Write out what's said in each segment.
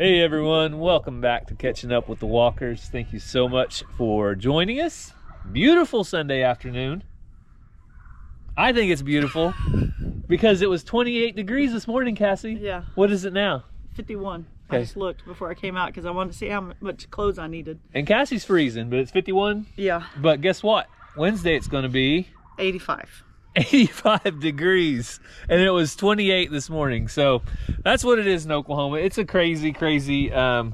Hey everyone, welcome back to Catching Up with the Walkers. Thank you so much for joining us. Beautiful Sunday afternoon. I think it's beautiful because it was 28 degrees this morning, Cassie. Yeah. What is it now? 51. Okay. I just looked before I came out because I wanted to see how much clothes I needed. And Cassie's freezing, but it's 51. Yeah. But guess what? Wednesday it's going to be 85. 85 degrees, and it was 28 this morning. So that's what it is in Oklahoma. It's a crazy up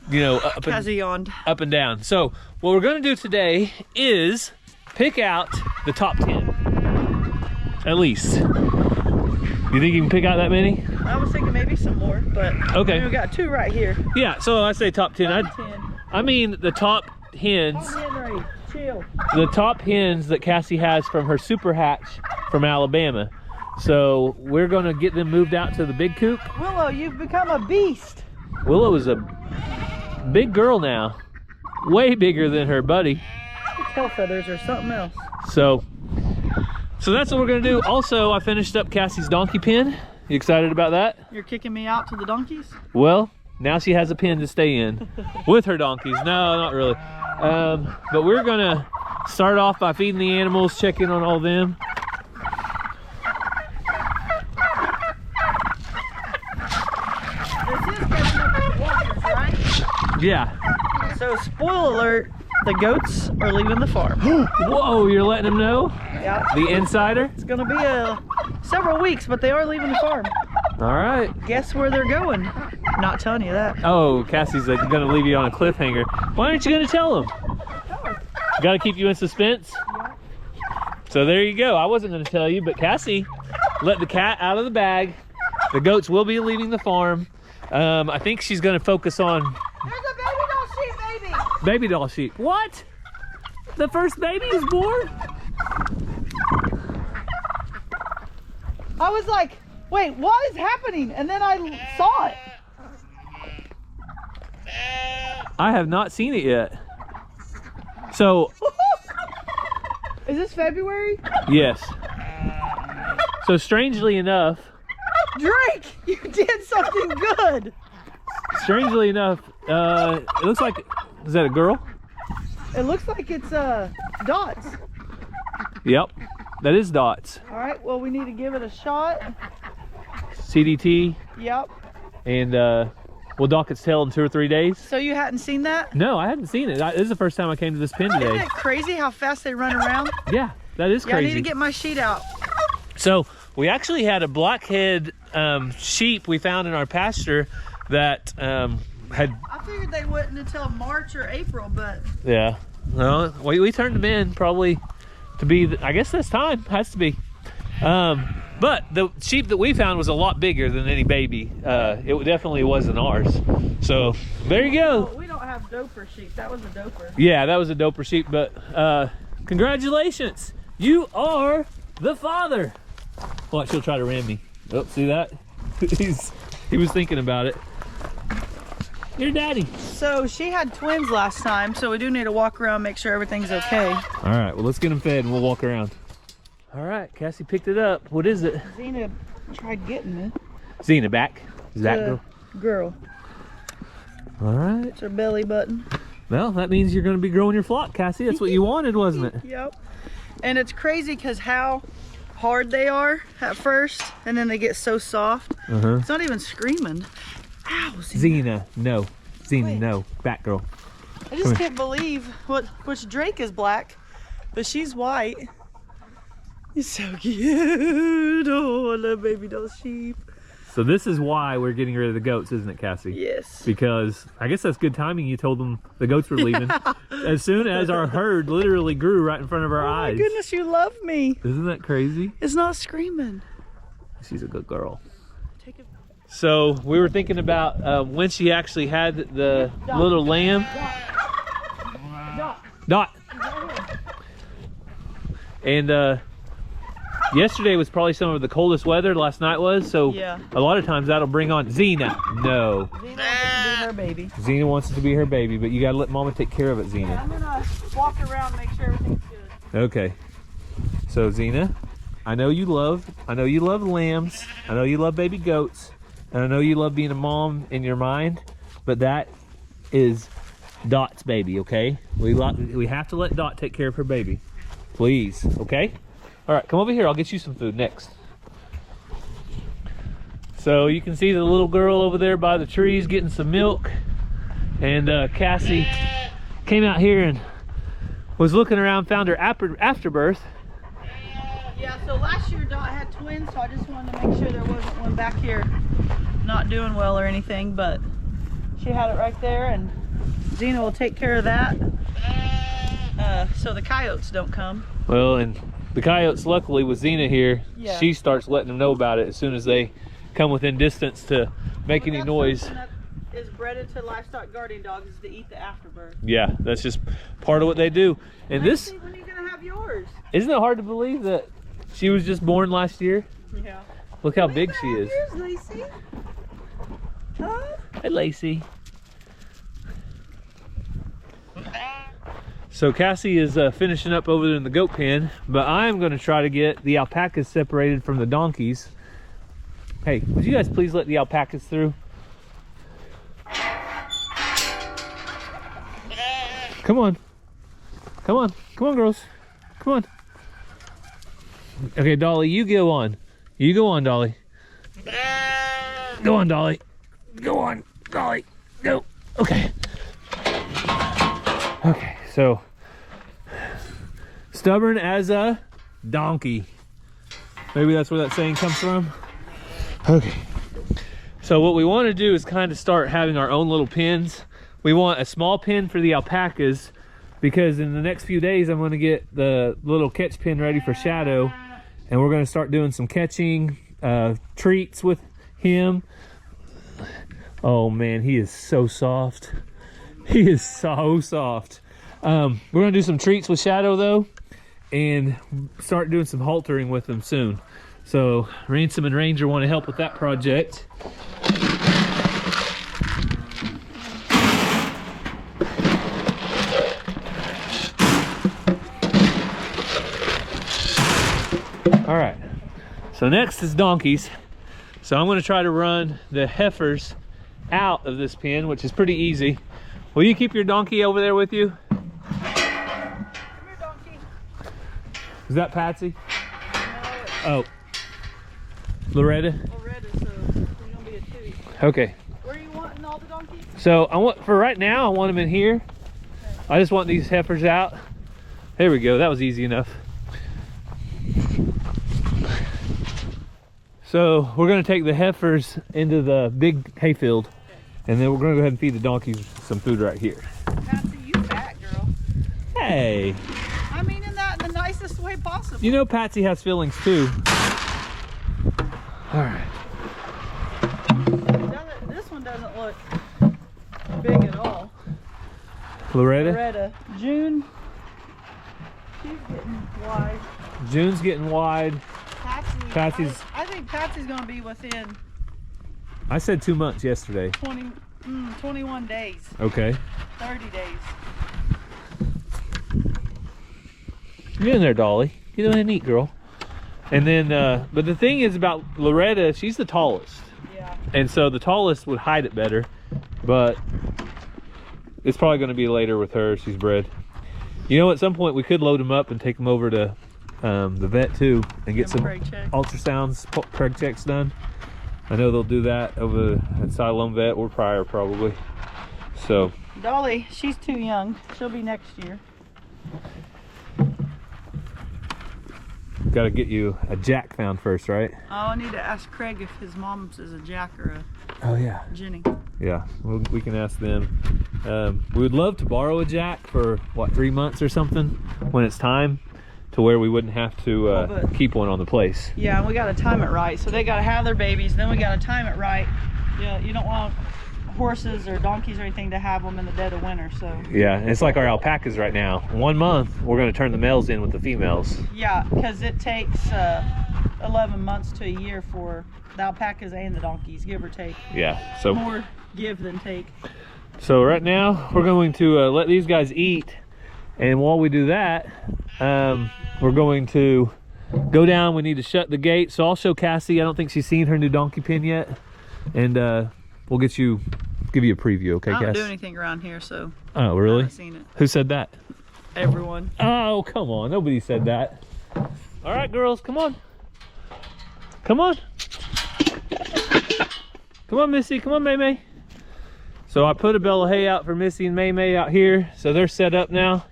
and down. So what we're going to do today is pick out the top 10 at least. You think you can pick out that many? I was thinking maybe some more, but okay, we got two right here. Yeah, so I say top 10. Top 10. I mean the top hens. Tom Henry, chill. The top hens that Cassie has from her super hatch from Alabama. So we're gonna get them moved out to the big coop. Willow, you've become a beast. Willow is a big girl now, way bigger than her buddy. Tail feathers or something else. So that's what we're gonna do. Also, I finished up Cassie's donkey pen. You excited about that? You're kicking me out to the donkeys? Well, now she has a pen to stay in with her donkeys. No, not really. But we're gonna start off by feeding the animals, checking on all them. This is Catching Up with the Walkers, right? Yeah. So, spoiler alert, the goats are leaving the farm. Whoa, you're letting them know? Yeah. The insider? It's gonna be several weeks, but they are leaving the farm. All right. Guess where they're going? Not telling you that. Oh, Cassie's gonna leave you on a cliffhanger. Why aren't you gonna tell them? Gotta keep you in suspense? Yeah. So there you go. I wasn't gonna tell you, but Cassie let the cat out of the bag. The goats will be leaving the farm. I think she's gonna focus on There's a baby doll sheep, baby! baby doll sheep. What? The first baby is born? I was like, wait, what is happening? And then I saw it. I have not seen it yet. So, Is this February? yes. So strangely enough, Drake, you did something good. it looks like, is that a girl? It looks like it's dots. Yep, that is Dots. All right, well, we need to give it a shot. CDT, Yep. and we'll dock its tail in 2 or 3 days. So you hadn't seen that? No, I hadn't seen it. This is the first time I came to this pen Isn't today. it crazy how fast they run around? Yeah, that is Yeah, I crazy. need to get my sheet out. So we actually had a blackhead sheep we found in our pasture that had, I figured they wouldn't until March or April, but yeah. No, we turned them in probably to be, I guess this time has to be. But the sheep that we found was a lot bigger than any baby. It definitely wasn't ours. So there you go. we don't have doper sheep. That was a doper. Yeah, that was a doper sheep, but congratulations. You are the father. Watch, she'll try to ram me. Oh, see that? He was thinking about it. Your daddy. So she had twins last time, so we do need to walk around, make sure everything's okay. All right, well, let's get them fed and we'll walk around. All right, Cassie picked it up. What is it? Xena tried getting it. Xena back. Is that The girl? girl. All right. It's her belly button. Well, that means you're going to be growing your flock, Cassie. That's what you wanted, wasn't it? Yep. And it's crazy because how hard they are at first, and then they get so soft. Uh-huh. It's not even screaming. Ow, Xena, no. Xena, Wait. no. Back girl. I just can't believe which Drake is black, but she's white. It's so cute. Oh, I love baby doll sheep. So this is why we're getting rid of the goats, isn't it, Cassie? Yes. Because I guess that's good timing. You told them the goats were leaving. As soon as our herd literally grew right in front of our eyes. Oh my goodness, you love me. Isn't that crazy? It's not screaming. She's a good girl. Take it. So we were thinking about when she actually had the little lamb. Dot. And yesterday was probably some of the coldest weather. Last night was, so Yeah. a lot of times that'll bring on Xena. No. Xena wants it to be her baby. Xena wants it to be her baby, but you gotta let Mama take care of it, Xena. I'm gonna walk around and make sure everything's good. Okay. So Xena, I know you love lambs. I know you love baby goats. And I know you love being a mom in your mind. but that is Dot's baby, okay? We have to let Dot take care of her baby. Please, okay? All right, come over here. I'll get you some food next. So you can see the little girl over there by the trees getting some milk. And Cassie came out here and was looking around, found her afterbirth. Yeah, so last year Dot had twins, so I just wanted to make sure there wasn't one back here not doing well or anything, but she had it right there, and Xena will take care of that so the coyotes don't come. Well, and the coyotes, luckily with Xena here, Yeah. she starts letting them know about it as soon as they come within distance to make any noise. That is bred into livestock guardian dogs, is to eat the afterbirth. Yeah, that's just part of what they do. And this, Lacey, when are you gonna have yours? isn't it hard to believe that she was just born last year? Yeah. Look how When are you big she gonna is. have yours, Lacey? Huh? Hey, Lacey. So Cassie is finishing up over there in the goat pen, but I'm going to try to get the alpacas separated from the donkeys. Hey, would you guys please let the alpacas through? Come on. Come on. Come on, girls. Come on. Okay, Dolly, you go on. You go on, Dolly. Go on, Dolly. Go on, Dolly. Go. Okay. Okay, so stubborn as a donkey. Maybe that's where that saying comes from. Okay. So what we want to do is kind of start having our own little pens. We want a small pen for the alpacas because in the next few days I'm going to get the little catch pen ready for Shadow, and we're going to start doing some catching treats with him. Oh man, he is so soft. He is so soft. We're gonna do some treats with Shadow though, and start doing some haltering with him soon. So Ransom and Ranger want to help with that project. All right, so next is donkeys. So I'm gonna try to run the heifers out of this pen, which is pretty easy. Will you keep your donkey over there with you? Come here, donkey. Is that Patsy? No, Oh. Loretta? Loretta, so there's gonna be a two. Okay. Where are you wanting all the donkeys? So I want, for right now, I want them in here. I just want these heifers out. There we go, that was easy enough. So we're gonna take the heifers into the big hayfield, and then we're gonna go ahead and feed the donkeys some food right here. Patsy, you fat girl. Hey, I mean in the nicest way possible. you know Patsy has feelings too. All right. This one doesn't look big at all. Loretta? Loretta. June. She's getting wide. June's getting wide. Patsy's. I think Patsy's gonna be within I said 2 months yesterday. 21 days. Okay. 30 days. Get in there, Dolly. Get in there, neat girl. And then, but the thing is about Loretta, she's the tallest. Yeah. And so the tallest would hide it better, but it's probably going to be later with her. She's bred. You know, at some point we could load them up and take them over to the vet too and get some ultrasounds, preg checks done. I know they'll do that over at Siloam Vet or Pryor probably. So Dolly, she's too young. She'll be next year. got to get you a jack found first, right? Oh, I need to ask Craig if his mom's is a jack or a Oh yeah. Jenny. Yeah, we can ask them. We would love to borrow a jack for what, 3 months or something when it's time, to where we wouldn't have to keep one on the place. Yeah, and we got to time it right. So they got to have their babies, then we got to time it right. Yeah, you don't want horses or donkeys or anything to have them in the dead of winter. So Yeah, and it's like our alpacas right now. 1 month, we're going to turn the males in with the females. yeah, because it takes 11 months to a year for the alpacas and the donkeys, give or take. Yeah, so More give than take. So right now we're going to let these guys eat, and while we do that, we're going to go down. We need to shut the gate, so I'll show Cassie. I don't think she's seen her new donkey pen yet, and we'll get you give you a preview, okay, I don't Cass? do anything around here, so. Oh, I really? haven't seen it. Who said that? Everyone. Oh, come on. Nobody said that. All right, girls, come on. Come on. Come on, Missy. Come on, May May. So I put a bale of hay out for Missy and May May out here. So they're set up now.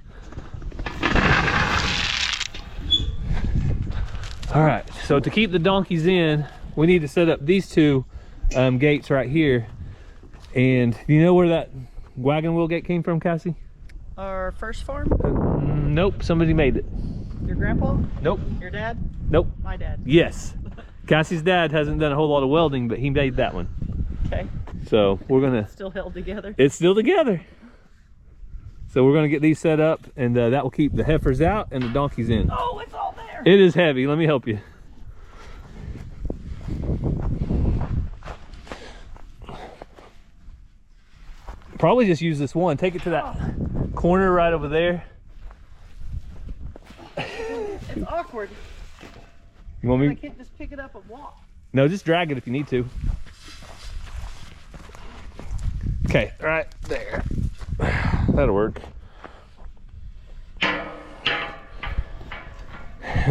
All right, so to keep the donkeys in, we need to set up these two gates right here. And do you know where that wagon wheel gate came from, Cassie? Our first farm? Nope, somebody made it. Your grandpa? Nope. Your dad? Nope. My dad. Yes. Cassie's dad hasn't done a whole lot of welding, but he made that one. Okay. So we're gonna... Still held together. It's still together. So we're gonna get these set up, and that will keep the heifers out and the donkeys in. Oh, it's all there. It is heavy. Let me help you. Probably just use this one. Take it to that corner right over there. It's awkward. You want I me? can't just pick it up and walk. No, just drag it if you need to. Okay, right there. That'll work. And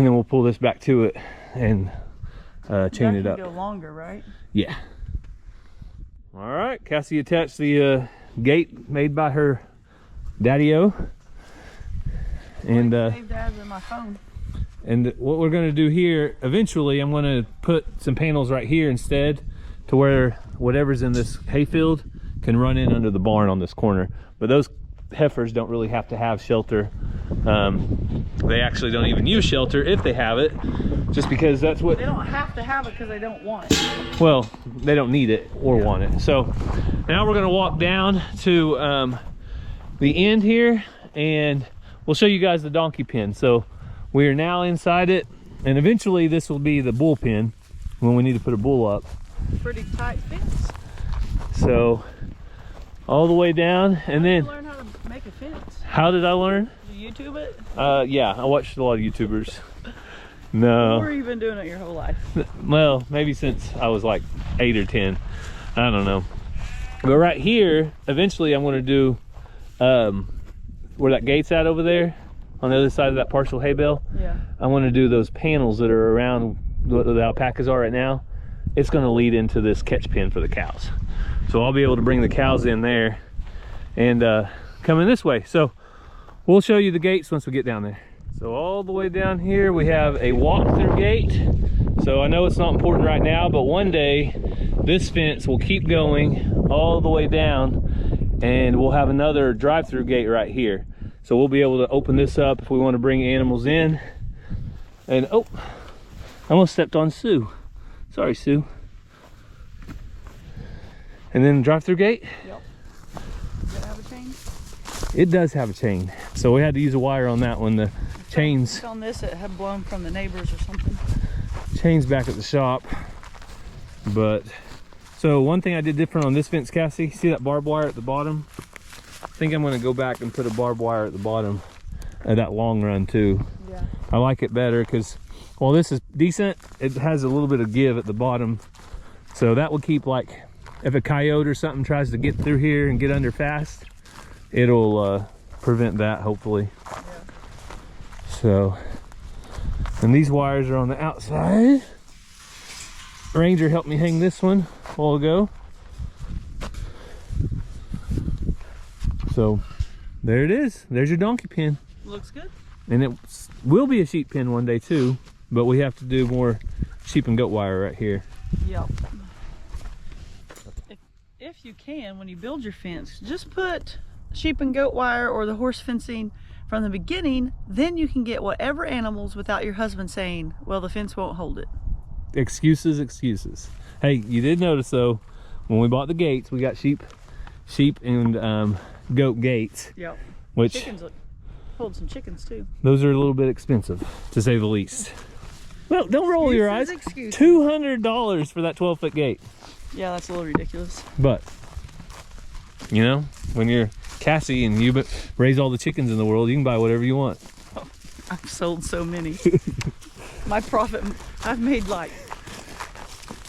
then we'll pull this back to it and chain it up. Go longer, right? Yeah. All right, Cassie attached the gate made by her daddy-o. And saved as in my phone. and what we're going to do here, eventually I'm going to put some panels right here instead, to where whatever's in this hayfield can run in under the barn on this corner. But those heifers don't really have to have shelter. They actually don't even use shelter if they have it, just because that's what... They don't have to have it because they don't want it. Well, they don't need it or want it. So now we're going to walk down to the end here, and we'll show you guys the donkey pen. So we are now inside it, and eventually this will be the bull pen when we need to put a bull up. Pretty tight fence. So all the way down, and then... Learn how to make a fence. How did I learn? Did you YouTube it? Yeah, I watched a lot of YouTubers. No. Or you've been doing it your whole life? Well, maybe since I was like 8 or 10. I don't know. But right here, eventually I'm going to do where that gate's at over there, on the other side of that partial hay bale. Yeah. I want to do those panels that are around what the alpacas are right now. It's going to lead into this catch pen for the cows. So I'll be able to bring the cows in there and come in this way. So we'll show you the gates once we get down there. So all the way down here we have a walk-through gate. So I know it's not important right now, but one day this fence will keep going all the way down, and we'll have another drive-through gate right here. So we'll be able to open this up if we want to bring animals in. And oh, I almost stepped on Sue. Sorry, Sue. And then drive-through gate. Yep. Does it have a chain? It does have a chain. So we had to use a wire on that one. The chains On this, it had blown from the neighbors or something. chains back at the shop. But so one thing I did different on this fence, Cassie, see that barbed wire at the bottom? I think I'm going to go back and put a barbed wire at the bottom of that long run too. Yeah. I like it better because, well, this is decent. It has a little bit of give at the bottom. So that will keep, like, if a coyote or something tries to get through here and get under fast, it'll prevent that, hopefully. Yeah. So, and these wires are on the outside. Ranger helped me hang this one a while ago. So there it is. There's your donkey pen. Looks good. And it will be a sheep pen one day too, but we have to do more sheep and goat wire right here. Yep. If you can, when you build your fence, just put sheep and goat wire or the horse fencing from the beginning, then you can get whatever animals without your husband saying, well, the fence won't hold it. Excuses, excuses. Hey, you did notice though, when we bought the gates, we got sheep and goat gates. Yep. Which Chickens hold some chickens too. those are a little bit expensive, to say the least. Well, don't roll your eyes. Excuses. $200 for that 12-foot gate. Yeah, that's a little ridiculous. But, you know, when you're Cassie and you raise all the chickens in the world, you can buy whatever you want. Oh, I've sold so many. My profit, I've made like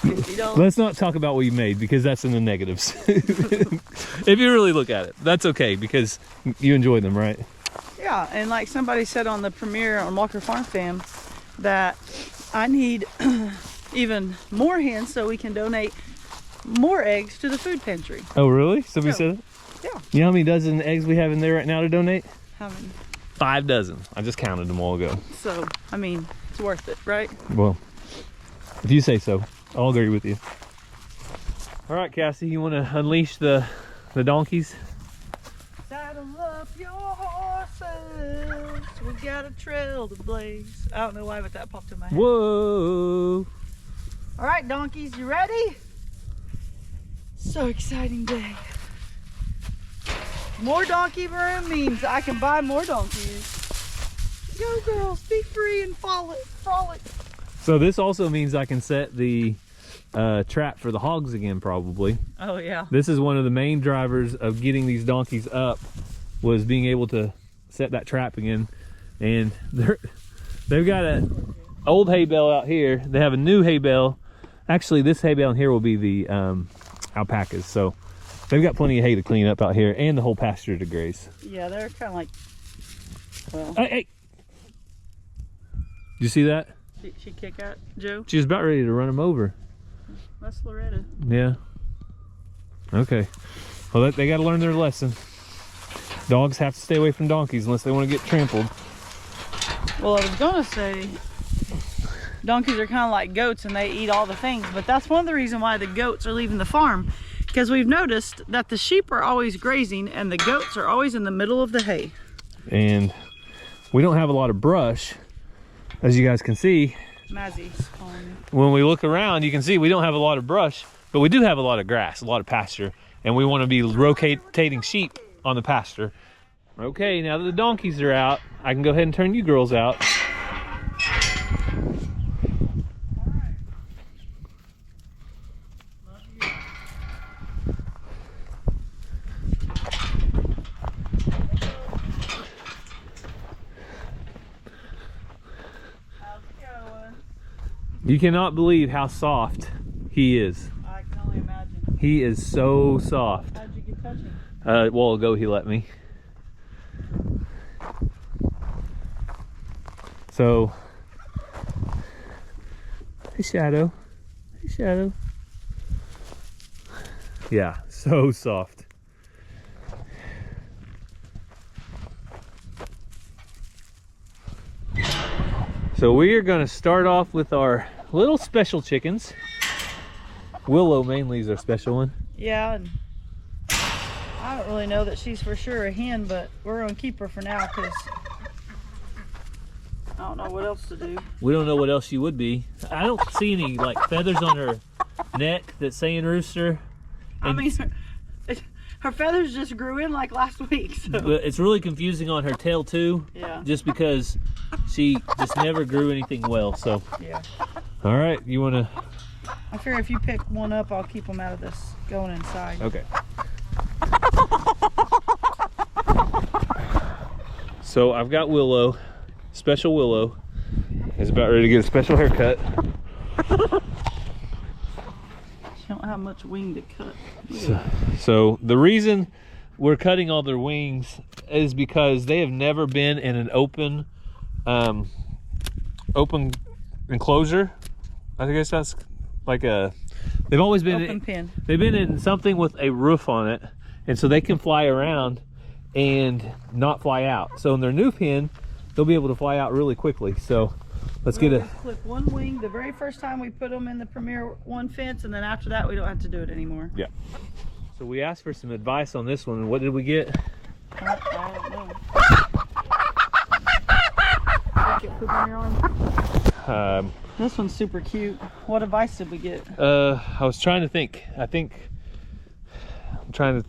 $50. Let's not talk about what you made because that's in the negatives. If you really look at it, that's okay because you enjoy them, right? Yeah, and like somebody said on the premiere on Walker Farm Fam, that I need even more hens so we can donate more eggs to the food pantry. Oh, really? Somebody said it? Yeah. You know how many dozen eggs we have in there right now to donate? How many? 5 dozen. I just counted them all ago. So, I mean, it's worth it, right? Well, if you say so, I'll agree with you. All right, Cassie, you want to unleash the donkeys? Saddle up your horses. We got a trail to blaze. I don't know why, but that popped in my head. Whoa! All right, donkeys, you ready? So exciting day. More donkey room means I can buy more donkeys. Go girls, be free and frolic. So this also means I can set the trap for the hogs again, probably. Oh yeah. This is one of the main drivers of getting these donkeys up, was being able to set that trap again. And they've got an old hay bale out here. They have a new hay bale. Actually, this hay bale in here will be the alpacas. So they've got plenty of hay to clean up out here and the whole pasture to graze. Yeah, they're kind of like, well. Hey! Did you see that? She kick out Joe? She was about ready to run him over. That's Loretta. Yeah. Okay. Well, they got to learn their lesson. Dogs have to stay away from donkeys unless they want to get trampled. Well, I was going to say, donkeys are kind of like goats and they eat all the things, but that's one of the reasons why the goats are leaving the farm, because we've noticed that the sheep are always grazing and the goats are always in the middle of the hay. And we don't have a lot of brush, as you guys can see. Mazzie's calling me. When we look around, you can see we don't have a lot of brush, but we do have a lot of grass, a lot of pasture, and we want to be rotating sheep on the pasture. Okay, now that the donkeys are out, I can go ahead and turn you girls out. You cannot believe how soft he is. I can only imagine. He is so soft. How'd you get touching? A while ago he let me. So, hey Shadow. Hey Shadow. Yeah, so soft. So we are going to start off with our little special chickens. Willow mainly is our special one. Yeah, and I don't really know that she's for sure a hen, but we're going to keep her for now because I don't know what else to do. We don't know what else she would be. I don't see any like feathers on her neck that's saying rooster. I mean, her feathers just grew in like last week. So. But it's really confusing on her tail too. Yeah. Just because she just never grew anything well. So. Yeah. All right, you want to? I figure if you pick one up, I'll keep them out of this going inside. Okay. So I've got Willow, special Willow, is about ready to get a special haircut. She don't have much wing to cut. So the reason we're cutting all their wings is because they have never been in an open enclosure. I guess that's like they've always been open pen. They've been in something with a roof on it, and so they can fly around and not fly out. So in their new pen, they'll be able to fly out really quickly. So let's get a clip one wing the very first time we put them in the Premier One fence, and then after that we don't have to do it anymore. Yeah. So we asked for some advice on this one, and what did we get? I don't know. Get poop on your arm. This one's super cute. What advice did we get? I was trying to think. I'm trying to.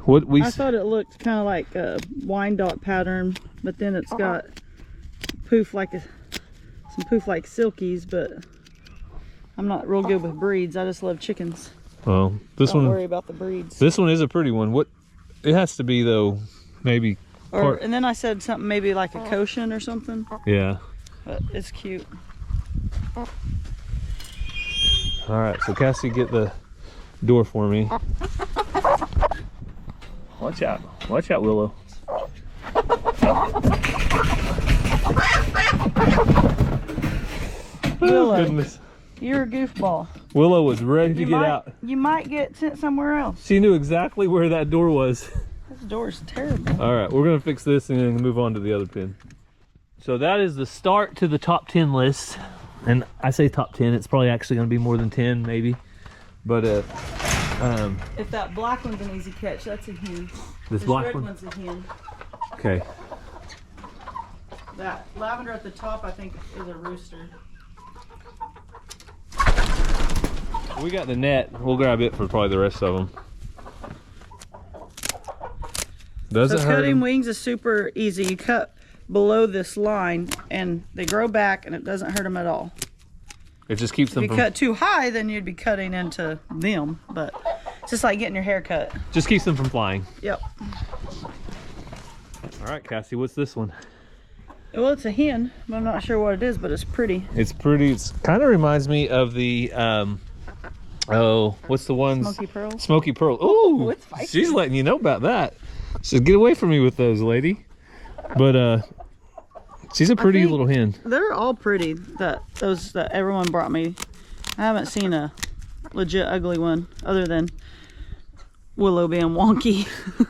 I thought it looked kind of like a Wyandotte pattern, but then it's got poof like some poof like silkies. But I'm not real good with breeds. I just love chickens. Well, this Don't one. worry about the breeds. This one is a pretty one. What it has to be though, maybe. And then I said something maybe like a Cochin or something. Yeah. But it's cute. All right, so Cassie, get the door for me. Watch out, Willow. Willow, Goodness. you're a goofball. Willow was ready to get out. You might get sent somewhere else. She knew exactly where that door was. This door's terrible. All right, we're gonna fix this and then move on to the other pen. So that is the start to the top 10 list. And I say top 10, it's probably actually gonna be more than 10 maybe. But if that black one's an easy catch, that's a hen. this black red one? one's a hen. Okay. That lavender at the top, I think, is a rooster. We got the net. We'll grab it for probably the rest of them. Doesn't hurt Cutting 'em. wings is super easy. You cut below this line and they grow back and it doesn't hurt them at all. It just keeps them If you cut too high, then you'd be cutting into them, but it's just like getting your hair cut. just keeps them from flying. Yep. All right, Cassie, what's this one? Well, it's a hen, but I'm not sure what it is, but it's pretty. It's pretty. It's kind of reminds me of the what's the ones? Smoky pearl. Smoky pearl. Ooh, it's feisty. she's letting you know about that. So get away from me with those, lady. But she's a pretty think- little hen. They're all pretty. Those that everyone brought me. I haven't seen a legit ugly one other than Willow being wonky.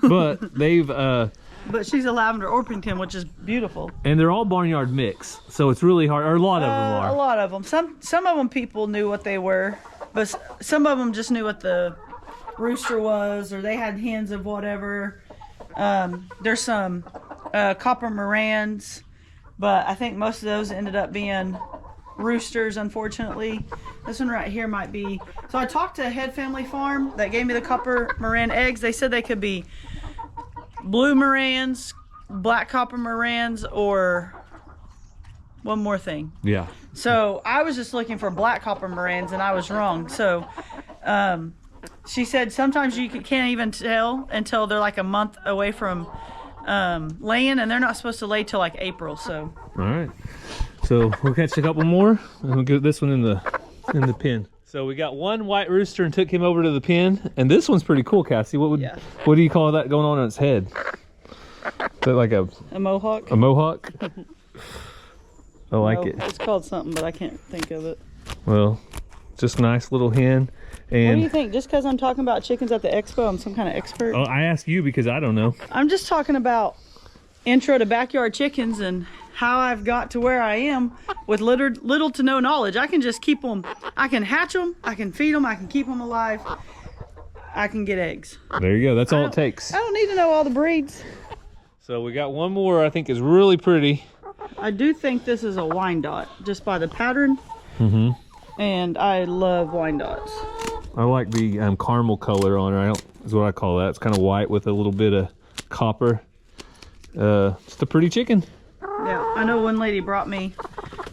But they've But she's a lavender Orpington, which is beautiful. and they're all barnyard mix, so it's really hard. Or a lot of them A are. lot of them. Some of them people knew what they were, but some of them just knew what the rooster was, or they had hens of whatever. There's some copper Morans, but I think most of those ended up being roosters, unfortunately. This one right here might be. So I talked to Head Family Farm that gave me the copper Moran eggs. They said they could be blue Morans, black copper Morans, or one more thing. Yeah. So I was just looking for black copper Morans and I was wrong. So she said sometimes you can't even tell until they're like a month away from laying, and they're not supposed to lay till like April. So All right. So we'll catch a couple more, and we'll get this one in the pen. So we got one white rooster and took him over to the pen, and this one's pretty cool, Cassie. What do you call that going on its head? Is that like a mohawk? A mohawk? I like it. It's called something, but I can't think of it. Well, just a nice little hen. And What do you think? Just because I'm talking about chickens at the expo, I'm some kind of expert? oh, I asked you because I don't know. I'm just talking about intro to backyard chickens and how I've got to where I am with little to no knowledge. I can just keep them. I can hatch them. I can feed them. I can keep them alive. I can get eggs. There you go. That's all it takes. I don't need to know all the breeds. So we got one more I think is really pretty. I do think this is a Wyandotte just by the pattern. Mm-hmm. And I love Wyandottes. I like the caramel color on her. Is what I call that. It's kind of white with a little bit of copper. Just a pretty chicken. Yeah, I know one lady brought me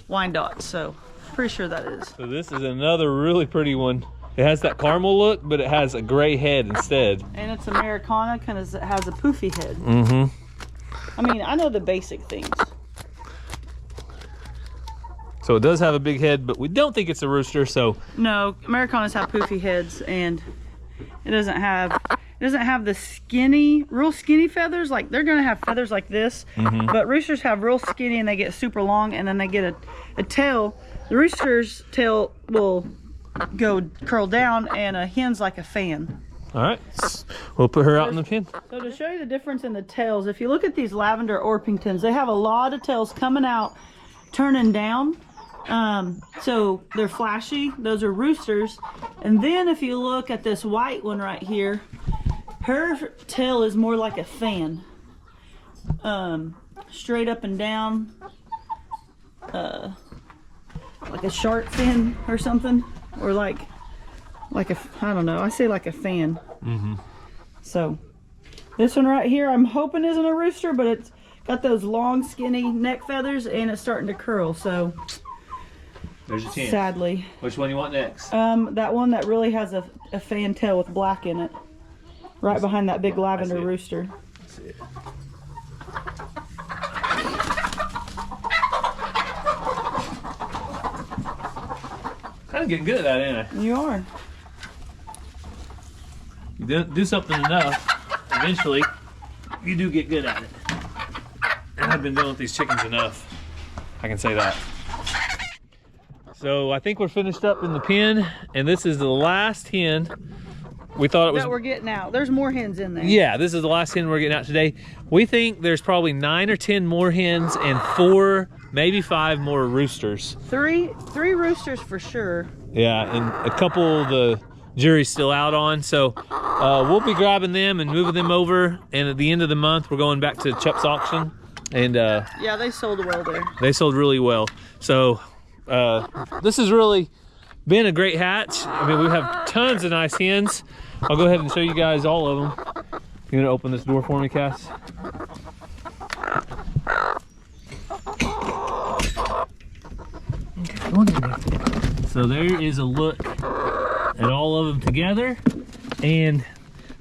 Wyandottes, so pretty sure that is. So this is another really pretty one. It has that caramel look, but it has a gray head instead. And it's Americana because it has a poofy head. Mm-hmm. I mean, I know the basic things. So it does have a big head, but we don't think it's a rooster, so. No, Americanas have poofy heads, and it doesn't have the real skinny feathers. Like, they're gonna have feathers like this, but roosters have real skinny and they get super long, and then they get a tail. The rooster's tail will go curl down, and a hen's like a fan. All right, we'll put her out in the pen. So to show you the difference in the tails, if you look at these lavender Orpingtons, they have a lot of tails coming out, turning down. So they're flashy. Those are roosters. And then if you look at this white one right here, her tail is more like a fan. Straight up and down. Like a shark fin or something. Or like a, I don't know, I say like a fan. So this one right here, I'm hoping isn't a rooster, but it's got those long skinny neck feathers and it's starting to curl, so There's a chance. sadly. Which one you want next? That one that really has a fan tail with black in it. Right behind that big lavender rooster. That's it. Kind of getting good at that, ain't I? You are. You do something enough, eventually you do get good at it. And I've been dealing with these chickens enough, I can say that. So I think we're finished up in the pen, and this is the last hen. We thought it was... that we're getting out. There's more hens in there. Yeah, this is the last hen we're getting out today. We think there's probably 9 or 10 more hens and 4, maybe 5 more roosters. Three roosters for sure. Yeah, and a couple the jury's still out on. So we'll be grabbing them and moving them over. And at the end of the month, we're going back to Chep's auction. And yeah, they sold well there. They sold really well. So this has really been a great hatch. I mean, we have tons of nice hens. I'll go ahead and show you guys all of them. You gonna open this door for me, Cass? Okay, come on in there. So there is a look at all of them together, and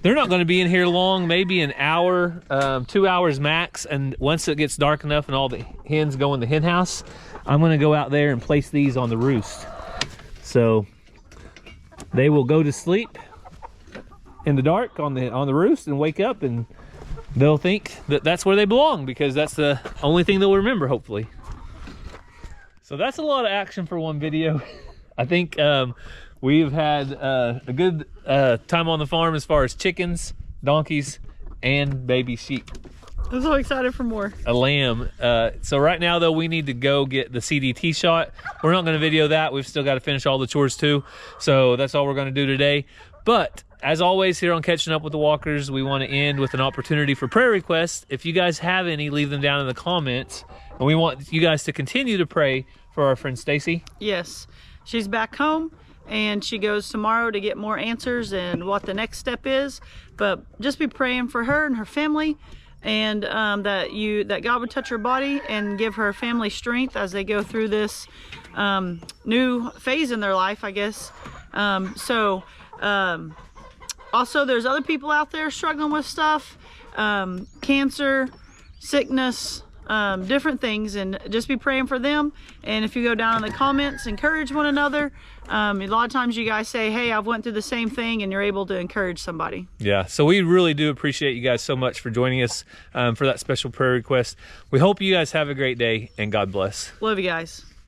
they're not going to be in here long, maybe an hour, 2 hours max. And once it gets dark enough and all the hens go in the hen house, I'm going to go out there and place these on the roost. So they will go to sleep in the dark on the roost and wake up, and they'll think that that's where they belong, because that's the only thing they'll remember, hopefully. So that's a lot of action for one video. I think we've had a good time on the farm as far as chickens, donkeys, and baby sheep. I'm so excited for more. A lamb. So right now, though, we need to go get the CDT shot. We're not going to video that. We've still got to finish all the chores too. So that's all we're going to do today. But as always, here on Catching Up with the Walkers, we want to end with an opportunity for prayer requests. If you guys have any, leave them down in the comments. And we want you guys to continue to pray for our friend Stacy. Yes, she's back home, and she goes tomorrow to get more answers and what the next step is. But just be praying for her and her family, and that God would touch her body and give her family strength as they go through this new phase in their life, I guess. Also, there's other people out there struggling with stuff, cancer, sickness, different things, and just be praying for them. And if you go down in the comments, encourage one another. A lot of times you guys say, hey, I've went through the same thing, and you're able to encourage somebody. Yeah, so we really do appreciate you guys so much for joining us for that special prayer request. We hope you guys have a great day, and God bless. Love you guys.